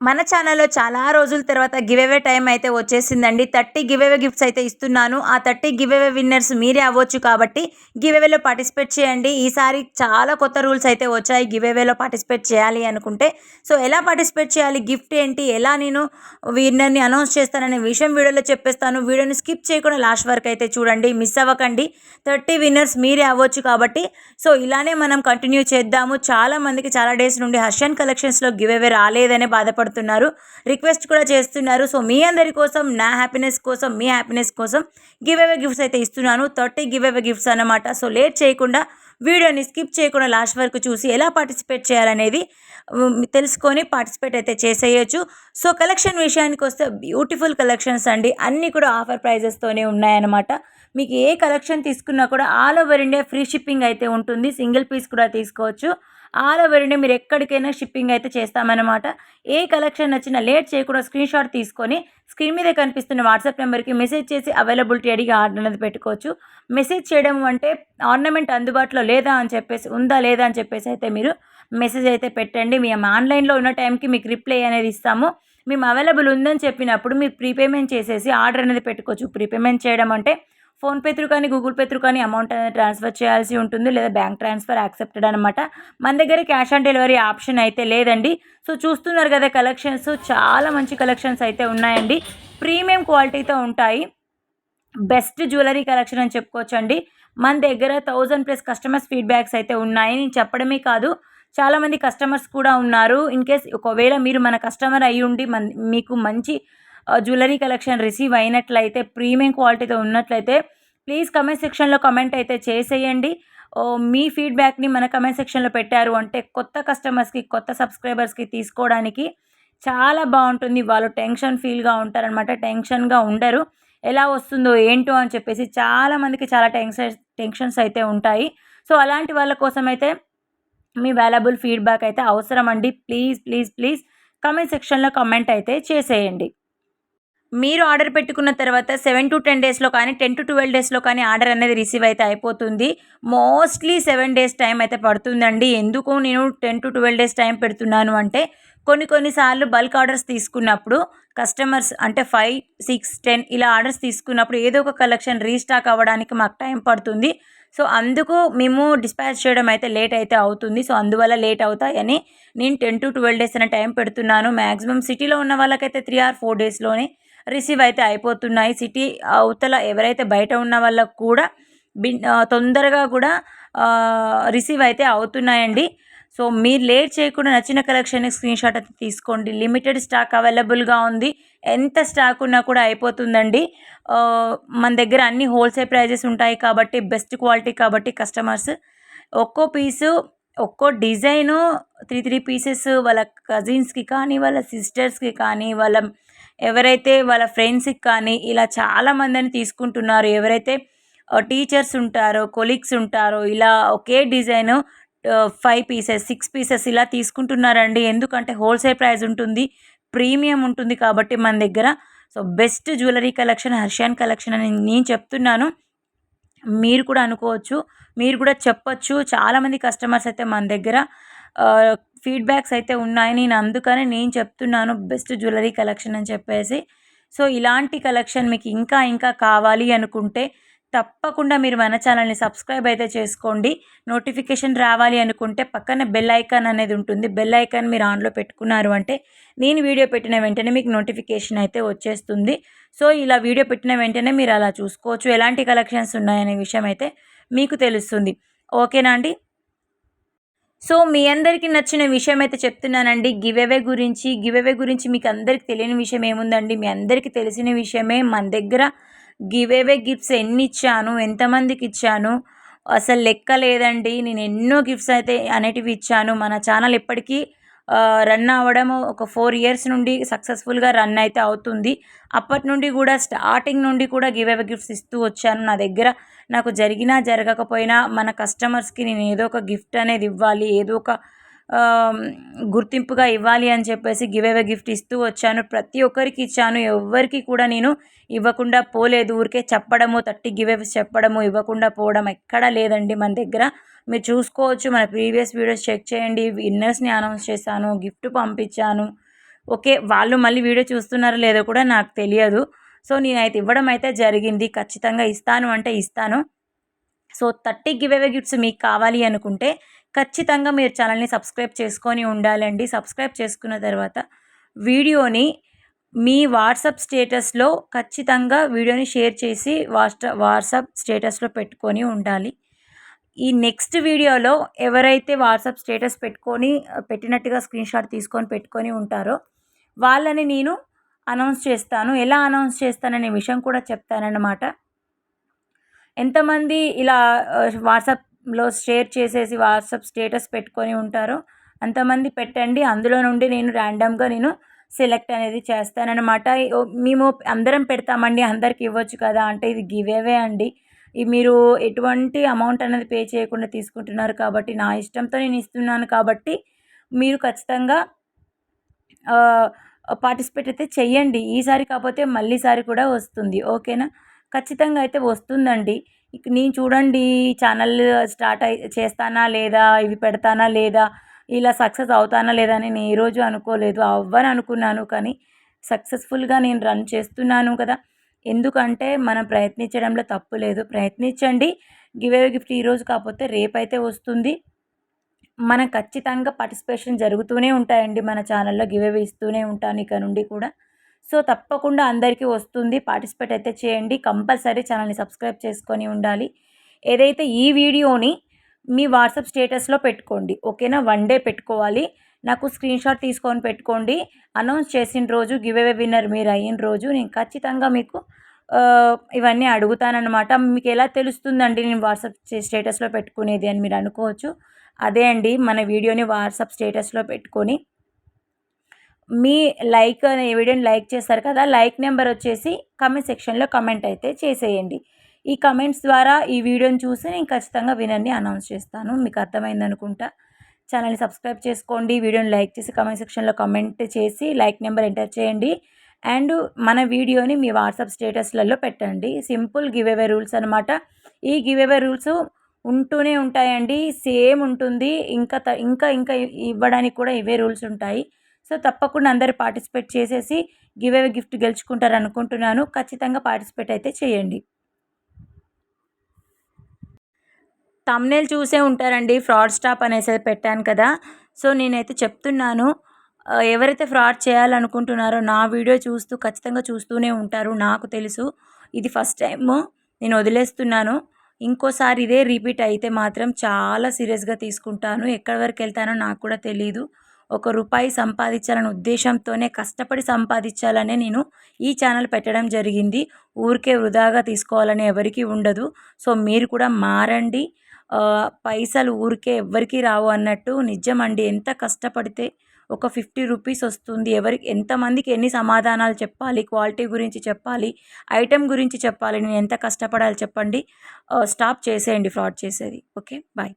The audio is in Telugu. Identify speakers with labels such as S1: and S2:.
S1: మన ఛానల్‌లో చాలా రోజుల తర్వాత గివ్ అవే టైమ్ అయితే వచ్చేసిందండి. 30 గివ్ అవే గిఫ్ట్స్ అయితే ఇస్తున్నాను. ఆ 30 గివ్ అవే విన్నర్స్ మీరే అవ్వచ్చు కాబట్టి గివ్ అవేలో పార్టిసిపేట్ చేయండి. ఈసారి చాలా కొత్త రూల్స్ అయితే వచ్చాయి గివ్ అవేలో పార్టిసిపేట్ చేయాలి అనుకుంటే. సో, ఎలా పార్టిసిపేట్ చేయాలి? గిఫ్ట్ ఏంటి? ఎలా నేను విన్నర్‌ని అనౌన్స్ చేస్తాననే విషయం వీడియోలో చెప్పేస్తాను. వీడియోని స్కిప్ చేయకుండా లాస్ట్ వరకు అయితే చూడండి. మిస్ అవ్వకండి. 30 విన్నర్స్ మీరే అవ్వచ్చు కాబట్టి సో, ఇలానే మనం కంటిన్యూ చేద్దాము. చాలా మందికి చాలా డేస్ నుండి హర్షన్ కలెక్షన్స్‌లో గివ్ అవే రాలేదనే బాధపడుతున్నారు. రిక్వెస్ట్ కూడా చేస్తున్నారు. సో, మీ అందరి కోసం, నా హ్యాపీనెస్ కోసం, మీ హ్యాపీనెస్ కోసం గివ్ అవే గిఫ్ట్స్ అయితే ఇస్తున్నాను. 30 గివ్ అవే గిఫ్ట్స్ అన్నమాట. సో, లేట్ చేయకుండా వీడియోని స్కిప్ చేయకుండా లాస్ట్ వరకు చూసి ఎలా పార్టిసిపేట్ చేయాలనేది తెలుసుకొని పార్టిసిపేట్ అయితే చేసేయొచ్చు. సో, కలెక్షన్ విషయానికొస్తే బ్యూటిఫుల్ కలెక్షన్స్ అండి. అన్నీ కూడా ఆఫర్ ప్రైజెస్‌తోనే ఉన్నాయన్నమాట. మీకు ఏ కలెక్షన్ తీసుకున్నా కూడా all over India free shipping అయితే ఉంటుంది. సింగిల్ పీస్ కూడా తీసుకోవచ్చు. ఆల్ ఓవర్ ఇండియా మీరు ఎక్కడికైనా షిప్పింగ్ అయితే చేస్తామన్నమాట. ఏ కలెక్షన్ నచ్చినా లేట్ చేయకుండా స్క్రీన్‌షాట్ తీసుకొని స్క్రీన్ మీద కనిపిస్తున్న వాట్సాప్ నెంబర్‌కి మెసేజ్ చేసి అవైలబిలిటీ అడిగి ఆర్డర్ అనేది పెట్టుకోవచ్చు. మెసేజ్ చేయడం అంటే ఆర్నమెంట్ అందుబాటులో లేదా అని చెప్పేసి ఉందా లేదా అని చెప్పేసి అయితే మీరు మెసేజ్ అయితే పెట్టండి. మేము ఆన్‌లైన్‌లో ఉన్న టైంకి మీకు రిప్లై అనేది ఇస్తాము. మేము అవైలబుల్ ఉందని చెప్పినప్పుడు మీరు ప్రీపేమెంట్ చేసేసి ఆర్డర్ అనేది పెట్టుకోవచ్చు. ప్రీపేమెంట్ చేయడం అంటే ఫోన్‌పే త్రూ కానీ, గూగుల్ పే త్రూ కానీ అమౌంట్ అనేది ట్రాన్స్‌ఫర్ చేయాల్సి ఉంటుంది. లేదా బ్యాంక్ ట్రాన్స్‌ఫర్ యాక్సెప్టెడ్ అనమాట. మన దగ్గర క్యాష్ ఆన్ డెలివరీ ఆప్షన్ అయితే లేదండి. సో, చూస్తున్నారు కదా కలెక్షన్స్ చాలా మంచి కలెక్షన్స్ అయితే ఉన్నాయండి. ప్రీమియం క్వాలిటీతో ఉంటాయి. బెస్ట్ జ్యువెలరీ కలెక్షన్ అని చెప్పుకోవచ్చండి. మన దగ్గర 1000+ కస్టమర్స్ ఫీడ్‌బ్యాక్స్ అయితే ఉన్నాయి. నేను చెప్పడమే కాదు, చాలామంది కస్టమర్స్ కూడా ఉన్నారు. ఇన్‌కేస్ ఒకవేళ మీరు మన కస్టమర్ అయ్యుండి మీకు మంచి జ్యువెలరీ కలెక్షన్ రిసీవ్ అయినట్లయితే, ప్రీమియం క్వాలిటీతో ఉన్నట్లయితే ప్లీజ్ కమెంట్ సెక్షన్‌లో కమెంట్ అయితే చేసేయండి. మీ ఫీడ్‌బ్యాక్‌ని మన కమెంట్ సెక్షన్‌లో పెట్టారు అంటే కొత్త కస్టమర్స్‌కి, కొత్త సబ్స్క్రైబర్స్‌కి తీసుకోవడానికి చాలా బావుంటుంది. వాళ్ళు టెన్షన్ ఫీల్‌గా ఉంటారనమాట. టెన్షన్‌గా ఉండరు. ఎలా వస్తుందో ఏంటో అని చెప్పేసి చాలామందికి చాలా టెన్షన్స్ అయితే ఉంటాయి. సో, అలాంటి వాళ్ళ కోసమైతే మీ వాల్యుబుల్ ఫీడ్‌బ్యాక్ అయితే అవసరమండి. ప్లీజ్, ప్లీజ్, ప్లీజ్ కమెంట్ సెక్షన్‌లో కమెంట్ అయితే చేసేయండి. మీరు ఆర్డర్ పెట్టుకున్న తర్వాత 7-10 డేస్‌లో కానీ, 10-12 డేస్‌లో కానీ ఆర్డర్ అనేది రిసీవ్ అయితే అయిపోతుంది. మోస్ట్‌లీ 7 డేస్ టైం అయితే పడుతుందండి. ఎందుకు నేను 10-12 డేస్ టైం పెడుతున్నాను అంటే, కొన్ని సార్లు బల్క్ ఆర్డర్స్ తీసుకున్నప్పుడు కస్టమర్స్ అంటే 5, 6, 10 ఇలా ఆర్డర్స్ తీసుకున్నప్పుడు ఏదో ఒక కలెక్షన్ రీస్టాక్ అవ్వడానికి మాకు టైం పడుతుంది. సో, అందుకు మేము డిస్పాచ్ చేయడం అయితే లేట్ అయితే అవుతుంది. సో, అందువల్ల లేట్ అవుతాయని నేను 10-12 డేస్ అనే టైం పెడుతున్నాను. మాక్సిమం సిటీలో ఉన్న వాళ్ళకైతే 3 ఆర్ 4 డేస్‌లోనే రిసీవ్ అయితే అయిపోతున్నాయి. సిటీ అవతల ఎవరైతే బయట ఉన్న వాళ్ళకి కూడా తొందరగా కూడా రిసీవ్ అయితే అవుతున్నాయండి. సో, మీరు లేట్ చేయకుండా నచ్చిన కలెక్షన్‌ని స్క్రీన్‌షాట్ అయితే తీసుకోండి. లిమిటెడ్ స్టాక్ అవైలబుల్‌గా ఉంది. ఎంత స్టాక్ ఉన్నా కూడా అయిపోతుందండి. మన దగ్గర అన్ని హోల్‌సేల్ ప్రైజెస్ ఉంటాయి కాబట్టి బెస్ట్ క్వాలిటీ కాబట్టి కస్టమర్స్ ఒక్కో పీసు, ఒక్కో డిజైను 3 పీసెస్ వాళ్ళ కజిన్స్‌కి కానీ, వాళ్ళ సిస్టర్స్‌కి కానీ, ఎవరైతే వాళ్ళ ఫ్రెండ్స్‌కి కానీ ఇలా చాలామందని తీసుకుంటున్నారు. ఎవరైతే టీచర్స్ ఉంటారో, కొలీగ్స్ ఉంటారో ఇలా ఒకే డిజైను 5 పీసెస్, 6 పీసెస్ ఇలా తీసుకుంటున్నారండి. ఎందుకంటే హోల్‌సేల్ ప్రైస్ ఉంటుంది. ప్రీమియం ఉంటుంది కాబట్టి మన దగ్గర. సో, బెస్ట్ జ్యువెలరీ కలెక్షన్ హర్షియాన్ కలెక్షన్ అని నేను చెప్తున్నాను. మీరు కూడా అనుకోవచ్చు. మీరు కూడా చెప్పొచ్చు. చాలామంది కస్టమర్స్ అయితే మన దగ్గర ఆహ్, ఫీడ్‌బ్యాక్స్ అయితే ఉన్నాయి. అందుకనే నేను చెప్తున్నాను బెస్ట్ జ్యువెలరీ కలెక్షన్ అని చెప్పేసి. సో, ఇలాంటి కలెక్షన్ మీకు ఇంకా కావాలి అనుకుంటే తప్పకుండా మీరు మన ఛానల్‌ని సబ్స్క్రైబ్ అయితే చేసుకోండి. నోటిఫికేషన్ రావాలి అనుకుంటే పక్కన బెల్ ఐకాన్ అనేది ఉంటుంది. బెల్ ఐకాన్ మీరు ఆన్‌లో పెట్టుకున్నారు అంటే నేను వీడియో పెట్టిన వెంటనే మీకు నోటిఫికేషన్ అయితే వచ్చేస్తుంది. సో, ఇలా వీడియో పెట్టిన వెంటనే మీరు అలా చూసుకోవచ్చు. ఎలాంటి కలెక్షన్స్ ఉన్నాయనే విషయం అయితే మీకు తెలుస్తుంది. ఓకేనా అండి? సో, మీ అందరికీ నచ్చిన విషయం అయితే చెప్తున్నానండి. గివ్ అవే గురించి మీకు అందరికి తెలియని విషయం ఏముందండి? మీ అందరికీ తెలిసిన విషయమే. మన దగ్గర గివ్ అవే గిఫ్ట్స్ ఎన్నిచ్చాను, ఎంతమందికిచ్చాను, అసలు లెక్క లేదండి. నేను ఎన్నో గిఫ్ట్స్ అయితే అనేటివి ఇచ్చాను. మన ఛానల్ ఇప్పటికీ రన్ అవ్వడం ఒక 4 ఇయర్స్ నుండి సక్సెస్‌ఫుల్‌గా రన్ అయితే అవుతుంది. అప్పటి నుండి కూడా స్టార్టింగ్ నుండి కూడా గివ్ అవే గిఫ్ట్స్ ఇస్తూ వచ్చాను. నా దగ్గర నాకు జరిగినా జరగకపోయినా మన కస్టమర్స్‌కి నేను ఏదో ఒక గిఫ్ట్ అనేది ఇవ్వాలి. ఏదో ఒక గుర్తింపుగా ఇవ్వాలి అని చెప్పేసి గివ్ అవే గిఫ్ట్ ఇస్తూ వచ్చాను. ప్రతి ఒక్కరికి ఇచ్చాను. ఎవ్వరికీ కూడా నేను ఇవ్వకుండా పోలేదు. ఊరికే చెప్పడము, 30 గివ్ అవేస్ చెప్పడము, ఇవ్వకుండా పోవడం ఎక్కడా లేదండి మన దగ్గర. మీరు చూసుకోవచ్చు. మన ప్రీవియస్ వీడియోస్ చెక్ చేయండి. విన్నర్స్‌ని అనౌన్స్ చేశాను. గిఫ్ట్ పంపించాను. ఓకే. వాళ్ళు మళ్ళీ వీడియో చూస్తున్నారో లేదో కూడా నాకు తెలియదు. సో, నేనైతే ఇవ్వడం అయితే జరిగింది. ఖచ్చితంగా ఇస్తాను అంటే ఇస్తాను. సో, 30 గివ్ అవే గిఫ్ట్స్ మీకు కావాలి అనుకుంటే ఖచ్చితంగా మీరు ఛానల్‌ని సబ్స్క్రైబ్ చేసుకొని ఉండాలండి. సబ్స్క్రైబ్ చేసుకున్న తర్వాత వీడియోని మీ వాట్సాప్ స్టేటస్‌లో ఖచ్చితంగా వీడియోని షేర్ చేసి వాట్సాప్ స్టేటస్‌లో పెట్టుకొని ఉండాలి. ఈ నెక్స్ట్ వీడియోలో ఎవరైతే వాట్సాప్ స్టేటస్ పెట్టుకొని పెట్టినట్టుగా స్క్రీన్‌షాట్ తీసుకొని పెట్టుకొని ఉంటారో వాళ్ళని నేను అనౌన్స్ చేస్తాను. ఎలా అనౌన్స్ చేస్తాననే విషయం కూడా చెప్తానన్నమాట. ఎంతమంది ఇలా వాట్సాప్‌లో షేర్ చేసేసి వాట్సాప్ స్టేటస్ పెట్టుకొని ఉంటారో అంతమంది పెట్టండి. అందులో నుండి నేను ర్యాండమ్‌గా సెలెక్ట్ అనేది చేస్తాననమాట. మేము అందరం పెడతామండి, అందరికి ఇవ్వచ్చు కదా అంటే ఇది గివ్ అవే అండి. మీరు ఎటువంటి అమౌంట్ అనేది పే చేయకుండా తీసుకుంటున్నారు కాబట్టి నా ఇష్టంతో నేను ఇస్తున్నాను కాబట్టి మీరు ఖచ్చితంగా పార్టిసిపేట్ అయితే చెయ్యండి. ఈసారి కాకపోతే మళ్ళీసారి కూడా వస్తుంది. ఓకేనా? ఖచ్చితంగా అయితే వస్తుందండి. ఇక నేను చూడండి ఛానల్ స్టార్ట్ చేస్తానా లేదా, ఇవి పెడతానా లేదా, ఇలా సక్సెస్ అవుతానా లేదా అని నేను ఏ రోజు అనుకోలేదు. అవ్వను అనుకున్నాను. కానీ సక్సెస్‌ఫుల్‌గా నేను రన్ చేస్తున్నాను కదా! ఎందుకంటే మనం ప్రయత్నించడంలో తప్పు లేదు. ప్రయత్నించండి. గివ్ అవే గిఫ్ట్ ఈరోజు కాకపోతే రేపైతే వస్తుంది. మనం ఖచ్చితంగా పార్టిసిపేషన్ జరుగుతూనే ఉంటాయండి మన ఛానల్‌లో. గివ్ అవే ఇస్తూనే ఉంటాను ఇక నుండి కూడా. సో, తప్పకుండా అందరికీ వస్తుంది. పార్టిసిపేట్ అయితే చేయండి. కంపల్సరీ ఛానల్‌ని సబ్స్క్రైబ్ చేసుకొని ఉండాలి. ఏదైతే ఈ వీడియోని మీ వాట్సాప్ స్టేటస్‌లో పెట్టుకోండి. ఓకేనా? 1 డే పెట్టుకోవాలి. నాకు స్క్రీన్‌షాట్ తీసుకొని పెట్టుకోండి. అనౌన్స్ చేసిన రోజు గివ్ అవే విన్నర్ మీరు అయిన రోజు నేను ఖచ్చితంగా మీకు ఇవన్నీ అడుగుతాననమాట. మీకెలా తెలుస్తుందండి నేను వాట్సాప్ స్టేటస్‌లో పెట్టుకునేది అని మీరు అనుకోవచ్చు. అదే అండి మన వీడియోని వాట్సాప్ స్టేటస్‌లో పెట్టుకొని మీ వీడియోని లైక్ చేస్తారు కదా! లైక్ నెంబర్ వచ్చేసి కామెంట్ సెక్షన్‌లో కామెంట్ అయితే చేసేయండి. ఈ కామెంట్స్ ద్వారా ఈ వీడియోని చూసి నేను ఖచ్చితంగా విన్నర్‌ని అనౌన్స్ చేస్తాను. మీకు అర్థమైందనుకుంటా. ఛానల్‌ని సబ్స్క్రైబ్ చేసుకోండి. వీడియోని లైక్ చేసి కామెంట్ సెక్షన్‌లో కామెంట్ చేసి లైక్ నెంబర్ ఎంటర్ చేయండి. అండ్ మన వీడియోని మీ వాట్సాప్ స్టేటస్‌లలో పెట్టండి. సింపుల్ గివ్ అవే రూల్స్ అనమాట. ఈ గివ్ అవే రూల్స్ ఉంటూనే ఉంటాయండి. సేమ్ ఉంటుంది. ఇంకా ఇవ్వడానికి కూడా ఇవే రూల్స్ ఉంటాయి. సో, తప్పకుండా అందరూ పార్టిసిపేట్ చేసేసి గివ్ అవే గిఫ్ట్ గెలుచుకుంటారనుకుంటున్నాను. ఖచ్చితంగా పార్టిసిపేట్ అయితే చేయండి. థంబ్‌నెయిల్ చూసే ఉంటారండి. ఫ్రాడ్ స్టాప్ అనేసి పెట్టాను కదా! సో, నేనైతే చెప్తున్నాను. ఎవరైతే ఫ్రాడ్ చేయాలనుకుంటున్నారో నా వీడియో చూస్తూ ఖచ్చితంగా చూస్తూనే ఉంటారు. నాకు తెలుసు. ఇది ఫస్ట్ టైము నేను వదిలేస్తున్నాను. ఇంకోసారి ఇదే రిపీట్ అయితే మాత్రం చాలా సీరియస్‌గా తీసుకుంటాను. ఎక్కడి వరకెళ్తానో నాకు కూడా తెలీదు. ఒక రూపాయి సంపాదించాలనే ఉద్దేశంతోనే కష్టపడి సంపాదించాలనే నేను ఈ ఛానల్ పెట్టడం జరిగింది. ఊరికే వృధాగా తీసుకోవాలని ఎవరికీ ఉండదు. సో, మీరు కూడా మారండి. పైసలు ఊరికే ఎవ్వరికీ రావు అన్నట్టు నిజమండి. ఎంత కష్టపడితే ఒక 50 రూపీస్ వస్తుంది. ఎంతమందికి ఎన్ని సమాధానాలు చెప్పాలి, క్వాలిటీ గురించి చెప్పాలి, ఐటెమ్ గురించి చెప్పాలి. నేను ఎంత కష్టపడాలి చెప్పండి. స్టాప్ చేసేయండి ఫ్రాడ్ చేసేది. ఓకే. బాయ్.